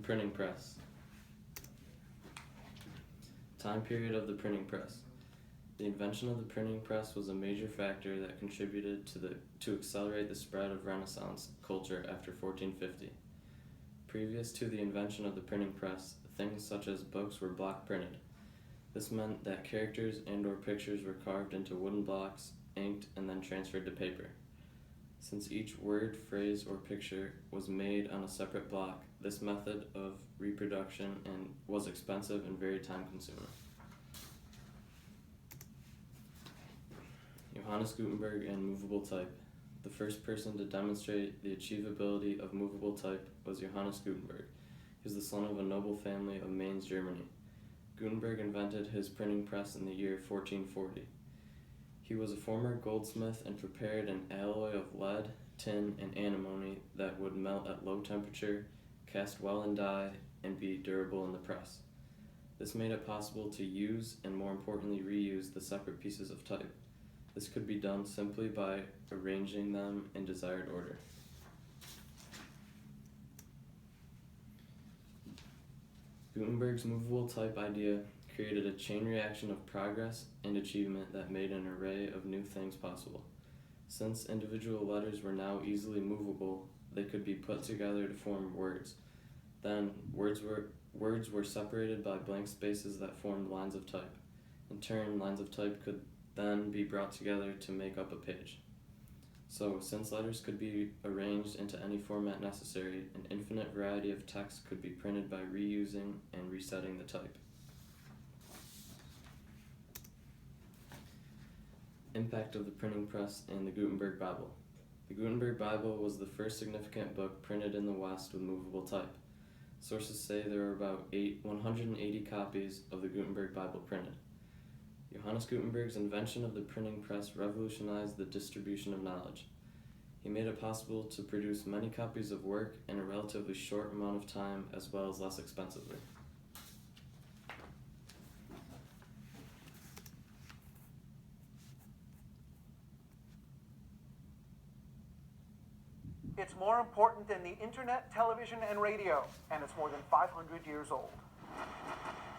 printing press. Time period of the printing press. The invention of the printing press was a major factor that contributed to accelerate the spread of Renaissance culture after 1450. Previous to the invention of the printing press, things such as books were block printed. This meant that characters and/or pictures were carved into wooden blocks, inked, and then transferred to paper. Since each word, phrase, or picture was made on a separate block, this method of reproduction was expensive and very time-consuming. Johannes Gutenberg and movable type. The first person to demonstrate the achievability of movable type was Johannes Gutenberg. He was the son of a noble family of Mainz, Germany. Gutenberg invented his printing press in the year 1440. He was a former goldsmith and prepared an alloy of lead, tin, and antimony that would melt at low temperature, cast well in die, and be durable in the press. This made it possible to use and, more importantly, reuse the separate pieces of type. This could be done simply by arranging them in desired order. Gutenberg's movable type idea created a chain reaction of progress and achievement that made an array of new things possible. Since individual letters were now easily movable, they could be put together to form words. Then, words were separated by blank spaces that formed lines of type. In turn, lines of type could then be brought together to make up a page. So, since letters could be arranged into any format necessary, an infinite variety of text could be printed by reusing and resetting the type. Impact of the printing press and the Gutenberg Bible. The Gutenberg Bible was the first significant book printed in the West with movable type. Sources say there were about 180 copies of the Gutenberg Bible printed. Johannes Gutenberg's invention of the printing press revolutionized the distribution of knowledge. He made it possible to produce many copies of work in a relatively short amount of time as well as less expensively. It's more important than the internet, television, and radio, and it's more than 500 years old.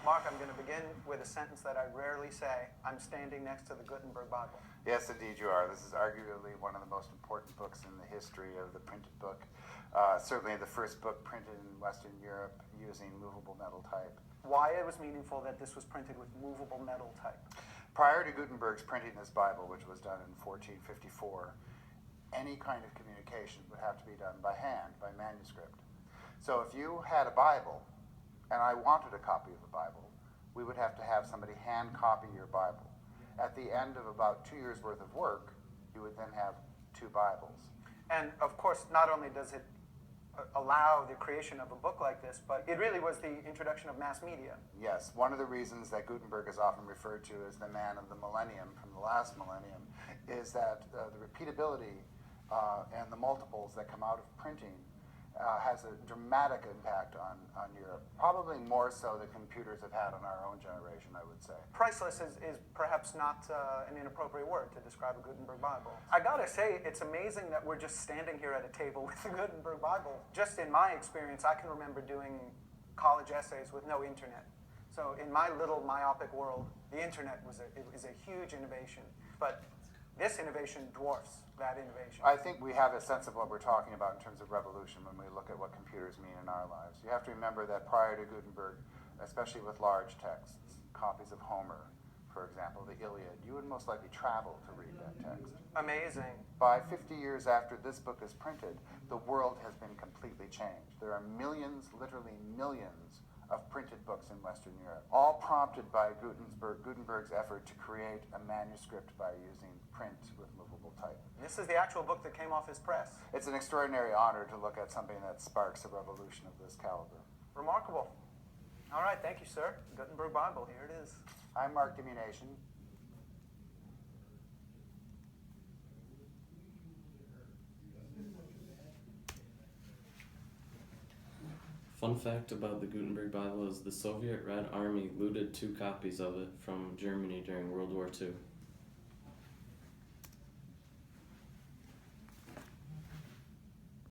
Mark, I'm going to begin with a sentence that I rarely say. I'm standing next to the Gutenberg Bible. Yes, indeed you are. This is arguably one of the most important books in the history of the printed book. Certainly the first book printed in Western Europe using movable metal type. Why it was meaningful that this was printed with movable metal type. Prior to Gutenberg's printing this Bible, which was done in 1454, any kind of communication would have to be done by hand, by manuscript. So if you had a Bible, and I wanted a copy of the Bible, we would have to have somebody hand copy your Bible. At the end of about 2 years' worth of work, you would then have 2 Bibles. And of course, not only does it allow the creation of a book like this, but it really was the introduction of mass media. Yes, one of the reasons that Gutenberg is often referred to as the man of the millennium from the last millennium is that the repeatability and the multiples that come out of printing has a dramatic impact on Europe, probably more so than computers have had on our own generation, I would say. Priceless is perhaps not an inappropriate word to describe a Gutenberg Bible. I gotta say, it's amazing that we're just standing here at a table with the Gutenberg Bible. Just in my experience, I can remember doing college essays with no internet. So in my little myopic world, the internet is a huge innovation. But this innovation dwarfs that innovation. I think we have a sense of what we're talking about in terms of revolution when we look at what computers mean in our lives. You have to remember that prior to Gutenberg, especially with large texts, copies of Homer, for example, the Iliad, you would most likely travel to read that text. Amazing. By 50 years after this book is printed, the world has been completely changed. There are millions, literally millions, of printed books in Western Europe, all prompted by Gutenberg's effort to create a manuscript by using print with movable type. This is the actual book that came off his press. It's an extraordinary honor to look at something that sparks a revolution of this caliber. Remarkable. All right, thank you, sir. Gutenberg Bible, here it is. I'm Mark Dimunation. Fun fact about the Gutenberg Bible is the Soviet Red Army looted 2 copies of it from Germany during World War II.